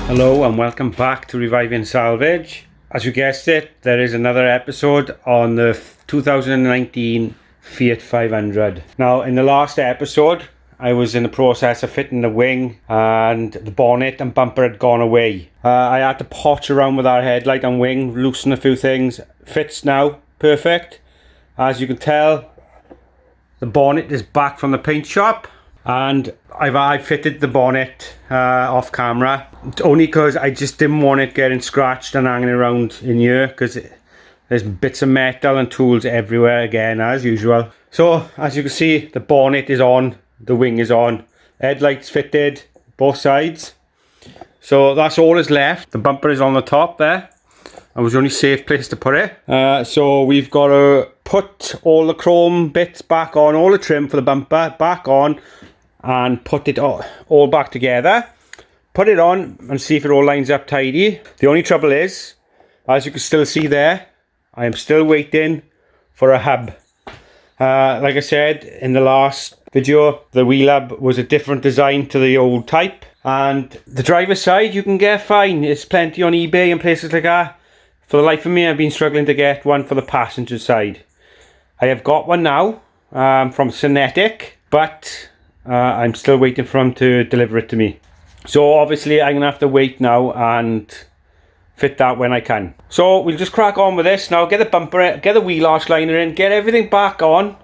Hello and welcome back to Reviving Salvage. As you guessed it, there is another episode on the 2019 Fiat 500. Now, in the last episode, I was in the process of fitting the wing and the bonnet and bumper had gone away. I had to potch around with our headlight and wing, loosen a few things. Fits now, perfect. As you can tell, the bonnet is back from the paint shop. And I fitted the bonnet off camera, only because I just didn't want it getting scratched and hanging around in here, because there's bits of metal and tools everywhere again, as usual. So as you can see, the bonnet is on, the wing is on, headlights fitted both sides, so that's all is left. The bumper is on the top there. It was the only safe place to put it. So we've got to put all the chrome bits back on, all the trim for the bumper back on, and put it all back together. Put it on and see if it all lines up tidy. The only trouble is, as you can still see there, I am still waiting for a hub. Like I said in the last video, the wheel hub was a different design to the old type, and the driver's side you can get fine. There's plenty on eBay and places like that. For the life of me, I've been struggling to get one for the passenger side. I have got one now from Synthetic, but I'm still waiting for them to deliver it to me. So obviously I'm going to have to wait now and fit that when I can. So we'll just crack on with this now, get the bumper, get the wheel arch liner in, get everything back on,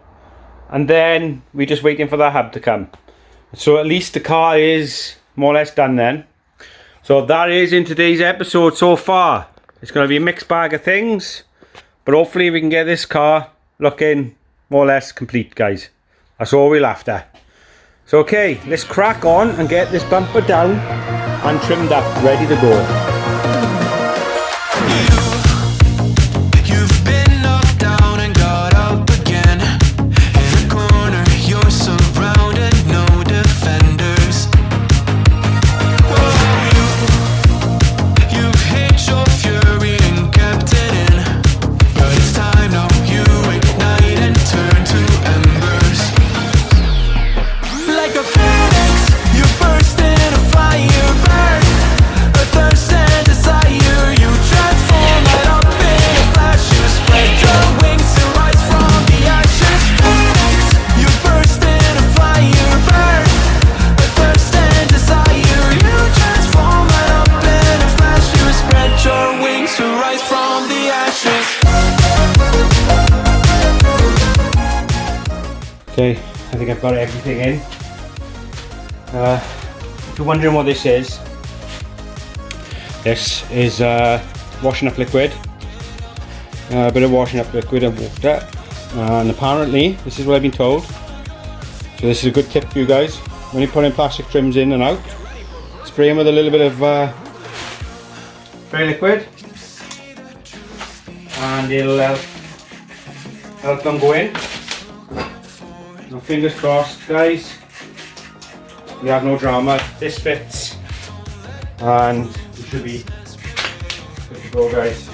and then we're just waiting for the hub to come. So at least the car is more or less done then. So that is in today's episode so far. It's going to be a mixed bag of things, but hopefully we can get this car looking more or less complete, guys. That's all we're after. So okay, let's crack on and get this bumper down and trimmed up, ready to go. Okay, I think I've got everything in. If you're wondering what this is washing up liquid. A bit of washing up liquid and water. And apparently, this is what I've been told. So this is a good tip for you guys. When you're putting plastic trims in and out, spray them with a little bit of spray liquid. And it'll help them go in. Now fingers crossed, guys, we have no drama. This fits and we should be good to go, guys.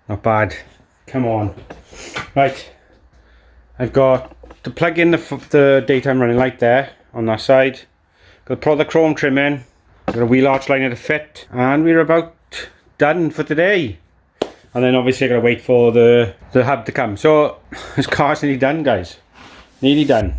Not bad. Come on. Right. I've got to plug in the daytime running light there on that side. Got to put the chrome trim in. Got a wheel arch liner to fit. And we're about done for today. And then obviously I got to wait for the hub to come. So this car's nearly done, guys. Nearly done.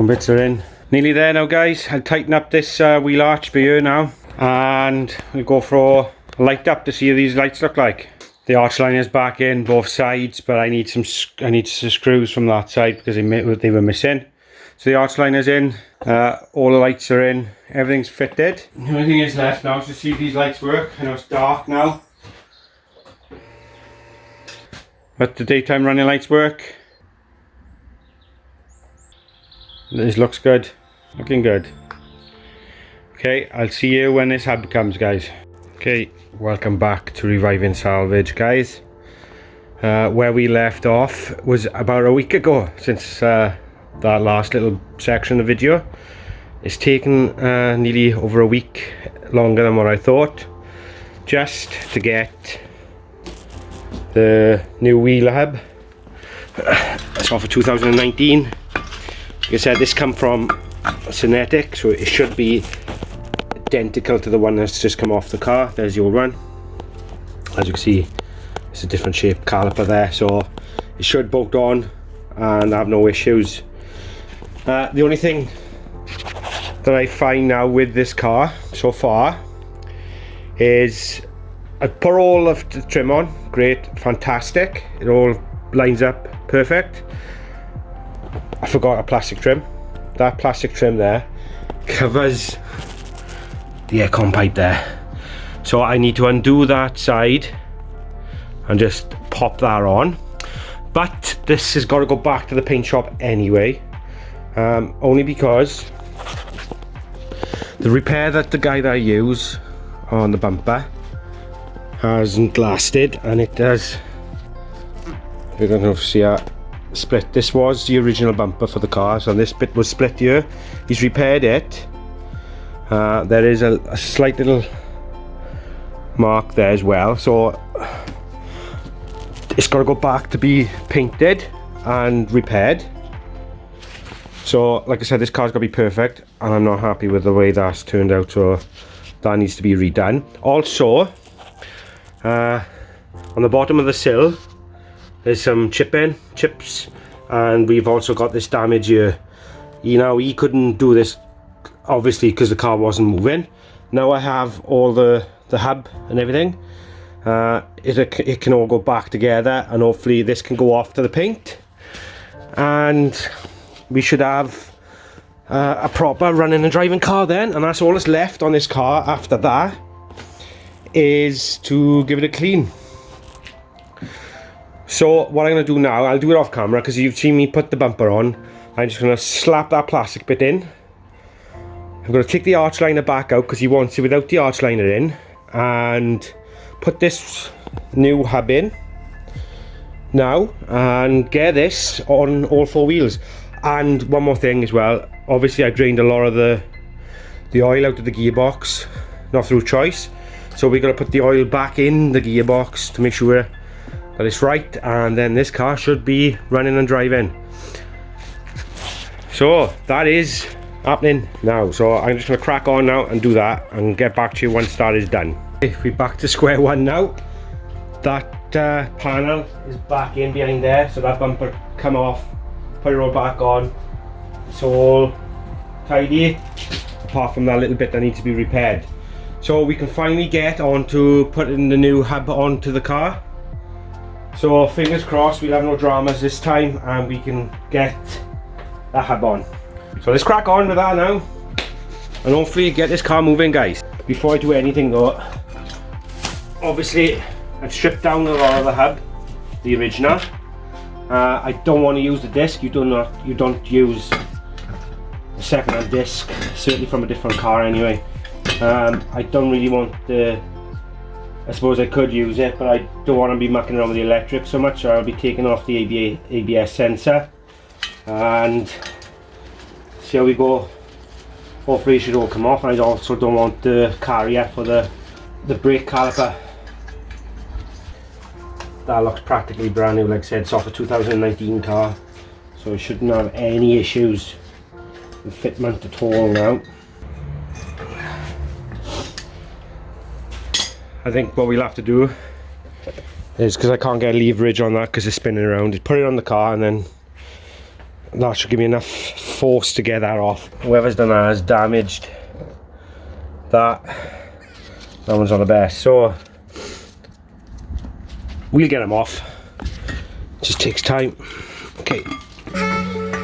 Chrome bits are in. Nearly there now, guys. I'll tighten up this wheel arch for you now, and we'll go for a light up to see how these lights look like. The arch liner's back in both sides, but I need some screws from that side because they were missing. So the arch liner's in, all the lights are in, everything's fitted. The only thing is left now is to see if these lights work. I know it's dark now, but the daytime running lights work. This looks good, looking good. Okay, I'll see you when this hub comes, guys. Okay, welcome back to Reviving Salvage, guys. Where we left off was about a week ago since that last little section of video. It's taken nearly over a week longer than what I thought, just to get the new wheel hub. That's all for 2019. Like I said, this come from Synthetic, so it should be identical to the one that's just come off the car. There's the old one. As you can see, it's a different shaped caliper there, so it should bolt on and have no issues. The only thing that I find now with this car so far is I put all of the trim on, great, fantastic, it all lines up perfect. I forgot a plastic trim. That plastic trim there covers the aircon pipe there, so I need to undo that side and just pop that on. But this has got to go back to the paint shop anyway, only because the repair that the guy that I use on the bumper hasn't lasted, and it does, I don't know if you see that split. This was the original bumper for the car, so this bit was split here. He's repaired it. There is a slight little mark there as well, so it's got to go back to be painted and repaired. So like I said, this car's got to be perfect, and I'm not happy with the way that's turned out, so that needs to be redone. Also, on the bottom of the sill there's some chips, and we've also got this damage here. You know, he couldn't do this obviously because the car wasn't moving. Now I have all the hub and everything. It can all go back together, and hopefully this can go off to the paint, and we should have a proper running and driving car then. And that's all that's left on this car after that, is to give it a clean. So what I'm going to do now, I'll do it off camera because you've seen me put the bumper on. I'm just going to slap that plastic bit in. I'm going to take the arch liner back out because he wants it without the arch liner in, and put this new hub in now and get this on all four wheels. And one more thing as well, obviously I drained a lot of the oil out of the gearbox, not through choice, so we're going to put the oil back in the gearbox to make sure that it's right, and then this car should be running and driving. So that is happening now, so I'm just going to crack on now and do that and get back to you once that is done. Okay, we're back to square one now. That panel is back in behind there, so that bumper come off, put it all back on. It's all tidy apart from that little bit that needs to be repaired, so we can finally get on to putting the new hub onto the car. So fingers crossed we'll have no dramas this time and we can get that hub on. So let's crack on with that now and hopefully get this car moving, guys. Before I do anything though, obviously I've stripped down a lot of the hub, the original. I don't want to use the disc. You don't use a second-hand disc, certainly from a different car anyway. I don't really want the, I suppose I could use it, but I don't want to be mucking around with the electric so much, so I'll be taking off the ABS sensor and see how we go. Hopefully it should all come off. And I also don't want the carrier for the brake caliper. That looks practically brand new, like I said. It's off a 2019 car, so it shouldn't have any issues with fitment at all now. I think what we'll have to do is, because I can't get leverage on that because it's spinning around, is put it on the car and then that should give me enough force to get that off. Whoever's done that has damaged that. That one's not the best, so we'll get them off. Just takes time. Okay.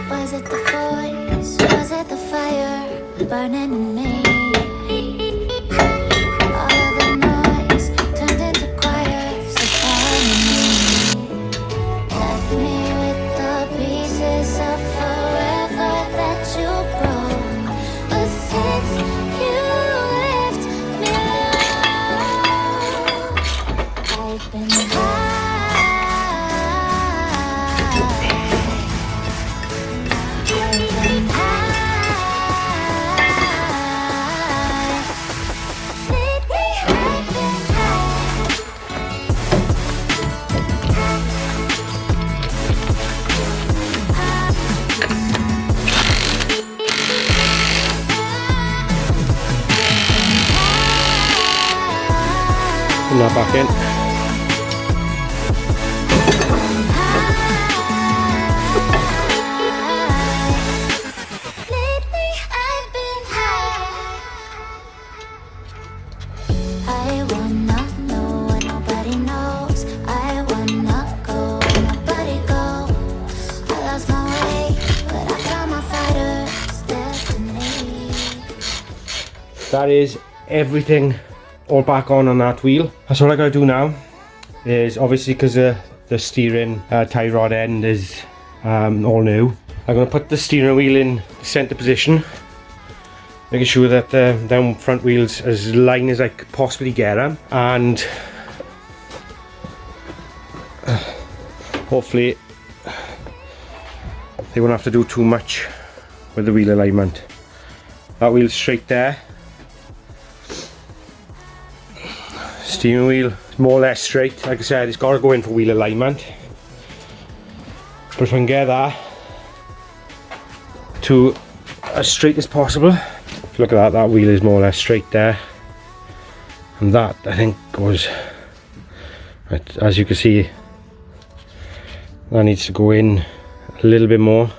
Was it the voice? Was it the fire burning in me? All of the noise turned into choirs of harmony. Left me with the pieces of forever that you broke. But since you left me alone, I've been high. Put that back in. Lately I've been high. I wanna know when nobody knows. I wanna go where nobody goes. I lost my way, but I found my fighter's destiny. That is everything all back on that wheel. That's all I gotta do now is, obviously because the steering tie rod end is all new, I'm gonna put the steering wheel in center position, making sure that the down front wheel's as line as I could possibly get them, and hopefully they won't have to do too much with the wheel alignment. That wheel's straight there. Steering wheel is more or less straight. Like I said, it's got to go in for wheel alignment, but if I can get that to as straight as possible, look at that wheel is more or less straight there, and that I think goes, as you can see, that needs to go in a little bit more.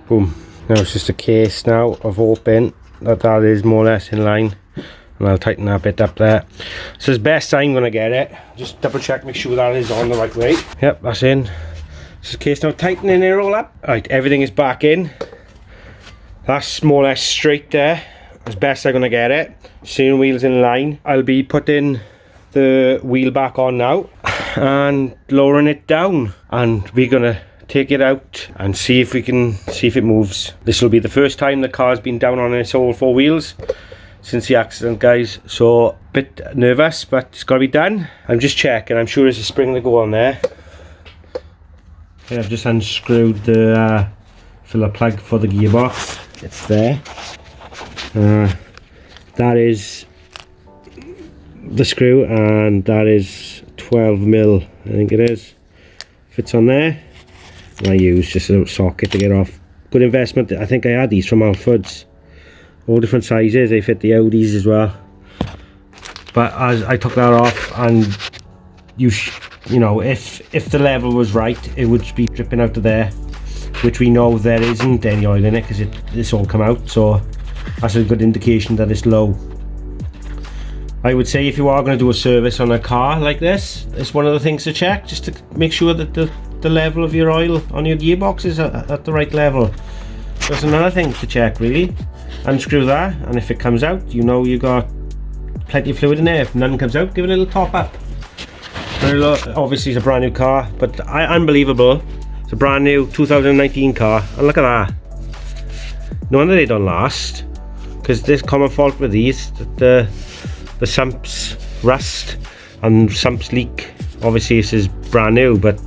Boom. Now it's just a case now of hoping that is more or less in line, and I'll tighten that bit up there. So as best I'm going to get it, just double check, make sure that is on the right way. Yep, that's in. Just a case now tightening it all up. Right, everything is back in. That's more or less straight there, as best I'm going to get it. Steering wheel's in line. I'll be putting the wheel back on now and lowering it down, and we're going to take it out and see if it moves. This will be the first time the car's been down on its all four wheels since the accident, guys, so a bit nervous, but it's got to be done. I'm just checking, I'm sure there's a spring to go on there. Okay, I've just unscrewed the filler plug for the gearbox. It's there. That is the screw, and that is 12mm, I think it is. Fits on there. I use just a little socket to get off. Good investment. I think I had these from Alfred's, all different sizes. They fit the Audis as well, but as I took that off, and you know, if the level was right, it would be dripping out of there, which we know there isn't any oil in it because it's all come out, so that's a good indication that it's low. I would say if you are going to do a service on a car like this, it's one of the things to check, just to make sure that the level of your oil on your gearbox is at the right level. That's another thing to check, really. Unscrew that, and if it comes out, you know you got plenty of fluid in there. If none comes out, give it a little top up. Obviously it's a brand new car, but unbelievable. It's a brand new 2019 car, and look at that. No wonder they don't last, because there's common fault with these, that the sumps rust and sumps leak. Obviously this is brand new, but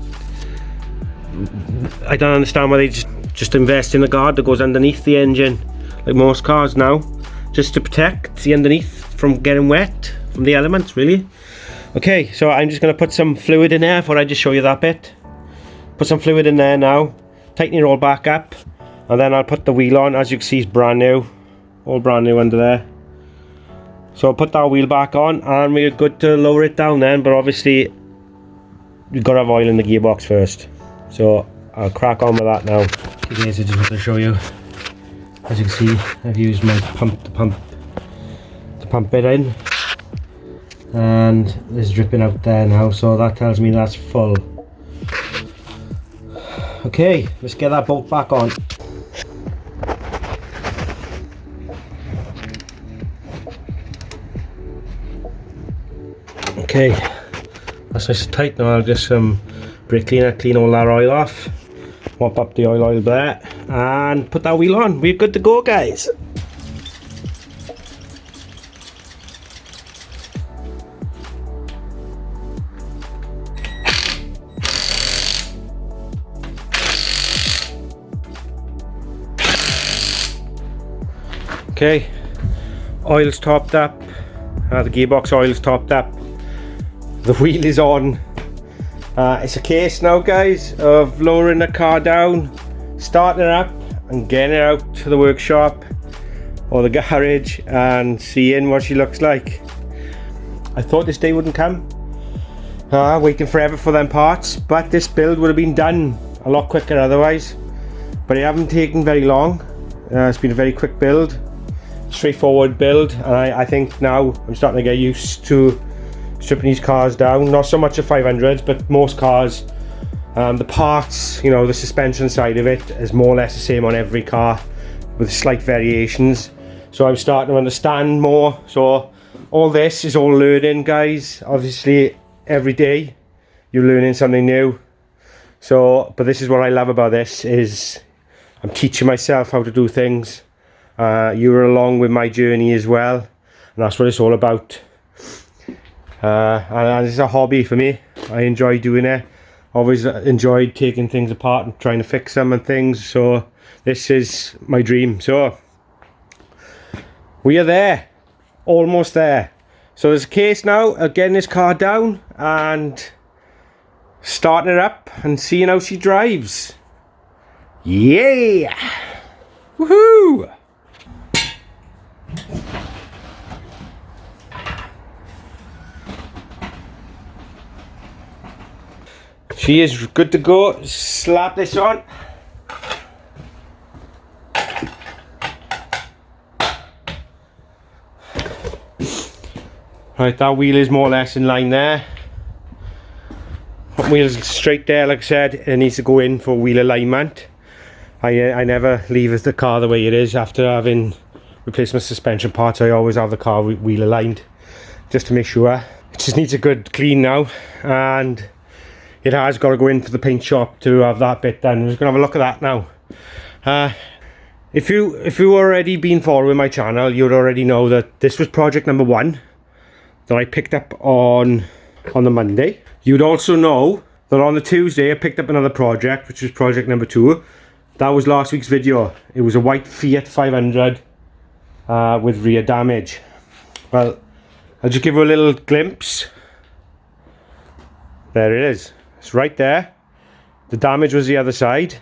I don't understand why they just invest in a guard that goes underneath the engine, like most cars now, just to protect the underneath from getting wet from the elements, really. Okay, so I'm just going to put some fluid in there. I thought I'd just show you that bit. Put some fluid in there now, tighten it all back up, and then I'll put the wheel on. As you can see, it's brand new, all brand new under there. So I'll put that wheel back on and we're good to lower it down then, but obviously we've got to have oil in the gearbox first. So I'll crack on with that now. Okay guys, I just want to show you. As you can see, I've used my pump to pump it in, and it's dripping out there now, so that tells me that's full. Okay, let's get that bolt back on. Okay, that's nice and tight now. I'll just brake cleaner, clean all that oil off, mop up the oil there, and put that wheel on. We're good to go, guys. Okay, oil's topped up, the gearbox oil's topped up, the wheel is on. It's a case now, guys, of lowering the car down, starting it up and getting it out to the workshop or the garage and seeing what she looks like. I thought this day wouldn't come, waiting forever for them parts, but this build would have been done a lot quicker otherwise, but it hasn't taken very long. It's been a very quick build, straightforward build, and I think now I'm starting to get used to stripping these cars down. Not so much the 500s, but most cars, the parts, you know, the suspension side of it is more or less the same on every car with slight variations. So I'm starting to understand more. So all this is all learning, guys. Obviously every day you're learning something new. So, but this is what I love about this, is I'm teaching myself how to do things. You're along with my journey as well, and that's what it's all about. And it's a hobby for me. I enjoy doing it. Always enjoyed taking things apart and trying to fix them and things, so this is my dream. So we are there, almost there. So there's a case now of getting this car down and starting it up and seeing how she drives. Yeah! Woohoo! She is good to go. Slap this on. Right, that wheel is more or less in line there. That wheel is straight there, like I said. It needs to go in for wheel alignment. I never leave the car the way it is. After having replaced my suspension parts, I always have the car wheel aligned, just to make sure. It just needs a good clean now, and it has got to go in for the paint shop to have that bit done. We're just going to have a look at that now. If you already been following my channel, you'd already know that this was project number 1 that I picked up on the Monday. You'd also know that on the Tuesday I picked up another project, which was project number 2. That was last week's video. It was a white Fiat 500 with rear damage. Well, I'll just give you a little glimpse. There it is. It's right there. The damage was the other side.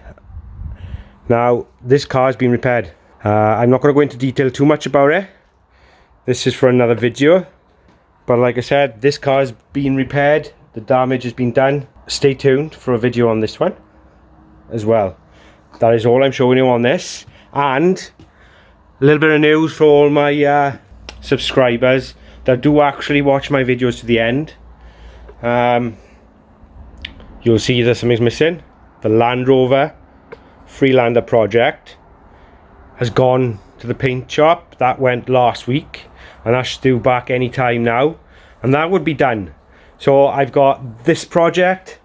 Now this car has been repaired. I'm not going to go into detail too much about it. This is for another video. But like I said, this car has been repaired. The damage has been done. Stay tuned for a video on this one as well. That is all I'm showing you on this. And a little bit of news for all my subscribers that do actually watch my videos to the end. You'll see that something's missing. The Land Rover Freelander project has gone to the paint shop. That went last week, and that's due back any time now, and that would be done. So I've got this project,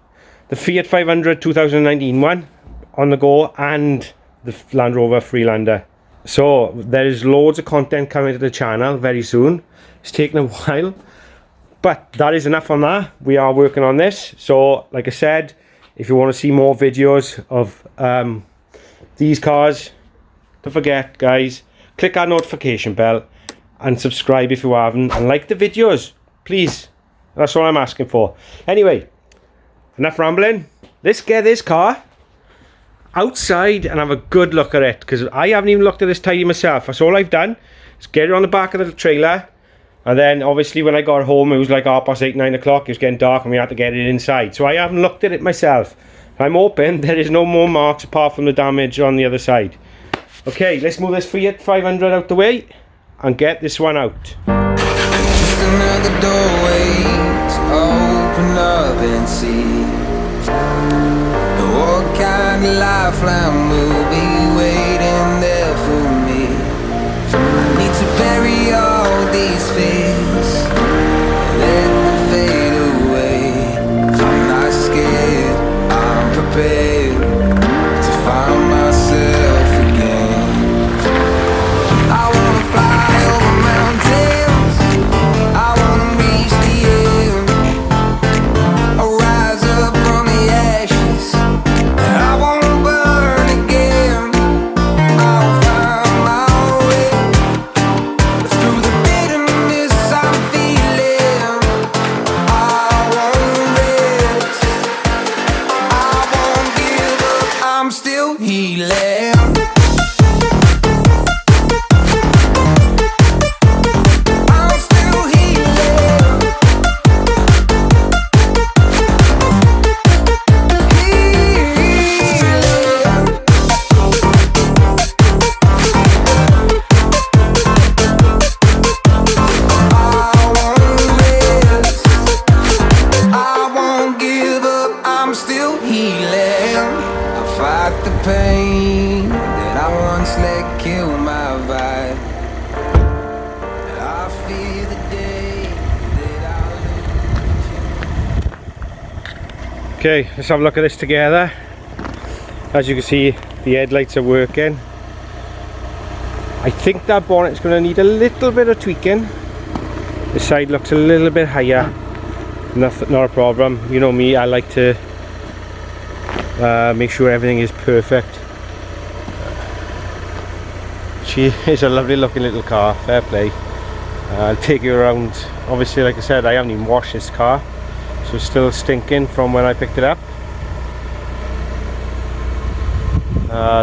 the Fiat 500 2019 one on the go, and the Land Rover Freelander. So there is loads of content coming to the channel very soon. It's taken a while, but that is enough on that. We are working on this. So like I said, if you want to see more videos of these cars, don't forget, guys, click that notification bell and subscribe if you haven't, and like the videos, please. That's all I'm asking for. Anyway, enough rambling. Let's get this car outside and have a good look at it, because I haven't even looked at this tidy myself. That's all I've done, is get it on the back of the trailer, and then obviously when I got home it was like 8:30, 9 o'clock, it was getting dark and we had to get it inside, so I haven't looked at it myself. I'm hoping there is no more marks apart from the damage on the other side. Okay, let's move this Fiat 500 out the way and get this one out. Just another doorway to open up and see what kind of lifeline will be waiting there for me. I need to bury all these fears, let them fade away. I'm not scared, I'm prepared to find myself again. I wanna fly over mountains, I wanna reach the end, I'll rise up from the ashes, I wanna burn again. I'll find my way through the bitterness I'm feeling. I won't rest, I won't give up, I'm still healing. I'm still healing. I won't rest, I won't give up, I'm still healing. I fight the pain that I once let kill my vibe. I fear the day that I Okay, let's have a look at this together. As you can see, the headlights are working. I think that bonnet's going to need a little bit of tweaking. The side looks a little bit higher. Not a problem. You know me, I like to make sure everything is perfect. She is a lovely looking little car, fair play. I'll take you around. Obviously, like I said, I haven't even washed this car, so it's still stinking from when I picked it up.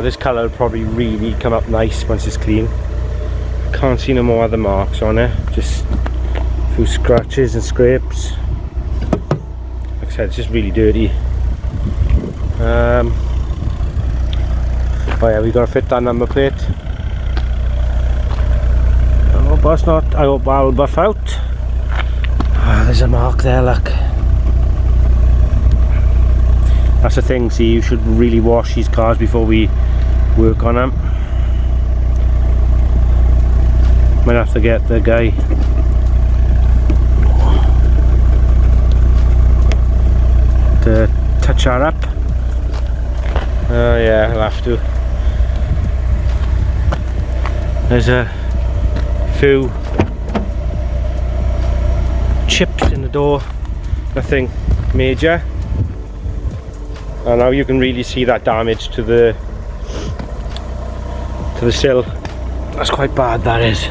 This colour will probably really come up nice once it's clean. Can't see no more other marks on it, just a few scratches and scrapes. Like I said, it's just really dirty. Oh yeah, we got to fit that number plate. I hope that's not, I hope I'll buff out. There's a mark there, look. That's the thing, see, you should really wash these cars before we work on them. Might have to get the guy to touch that up. Yeah, I'll have to. There's a few chips in the door, nothing major. And now you can really see that damage to the sill. That's quite bad, that is.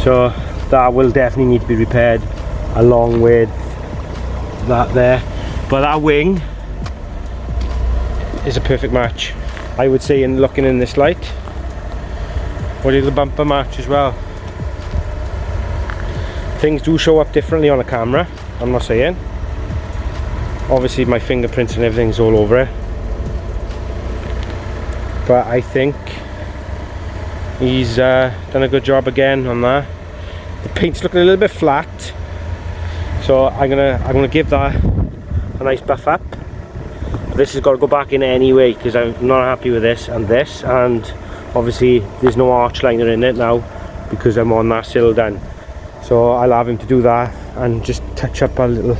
So that will definitely need to be repaired along with that there. But that wing is a perfect match, I would say, in looking in this light. What did the bumper match as well? Things do show up differently on a camera, I'm not saying. Obviously my fingerprints and everything's all over it, but I think he's done a good job again on that. The paint's looking a little bit flat, so I'm gonna give that a nice buff up. This has got to go back in anyway, because I'm not happy with this, and obviously there's no arch liner in it now because I'm on that sill done. So I'll have him to do that and just touch up a little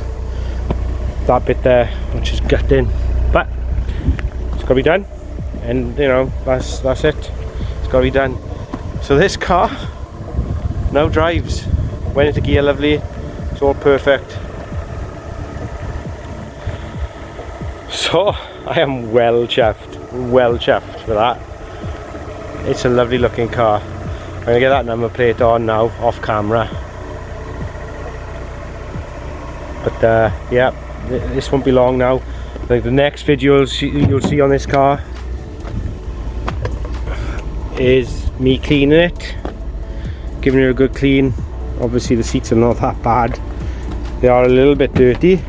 that bit there, which is gutting, but it's got to be done, and you know, that's it, it's got to be done. So this car now drives, went into gear lovely, it's all perfect. So I am well chuffed with that. It's a lovely looking car. I'm gonna get that number plate on now off camera, but yeah, this won't be long now. Like the next video you'll see on this car is me cleaning it, giving it a good clean. Obviously the seats are not that bad, they are a little bit dirty,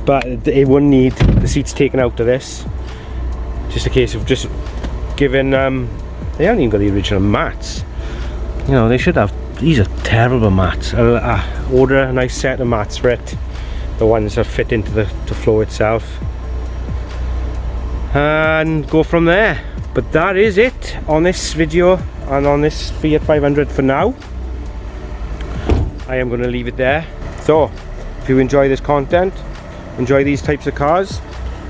but it wouldn't need the seats taken out of this. Just a case of just giving they haven't even got the original mats. You know, they should have. These are terrible mats. I'll order a nice set of mats for it, the ones that fit into the floor itself, and go from there. But that is it on this video and on this Fiat 500 for now. I am going to leave it there. So if you enjoy this content, enjoy these types of cars,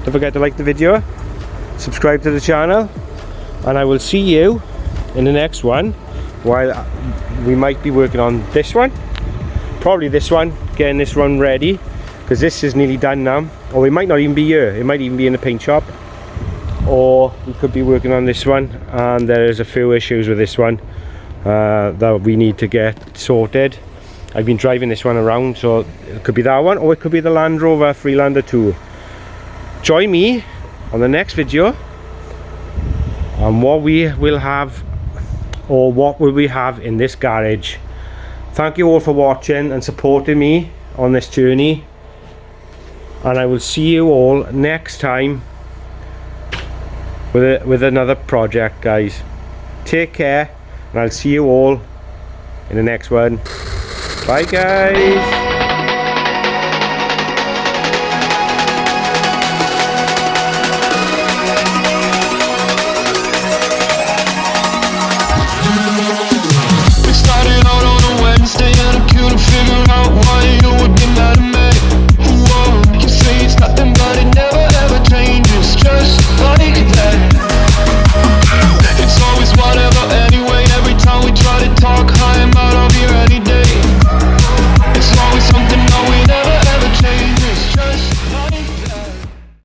don't forget to like the video, subscribe to the channel, and I will see you in the next one. While we might be working on this one, probably this one, getting this one ready, because this is nearly done now. Or we might not even be here, it might even be in the paint shop, or we could be working on this one, and there's a few issues with this one that we need to get sorted. I've been driving this one around, so it could be that one, or it could be the Land Rover Freelander 2. Join me on the next video on what we will have, or what will we have in this garage. Thank you all for watching and supporting me on this journey, and I will see you all next time with another project, guys. Take care, and I'll see you all in the next one. Bye, guys.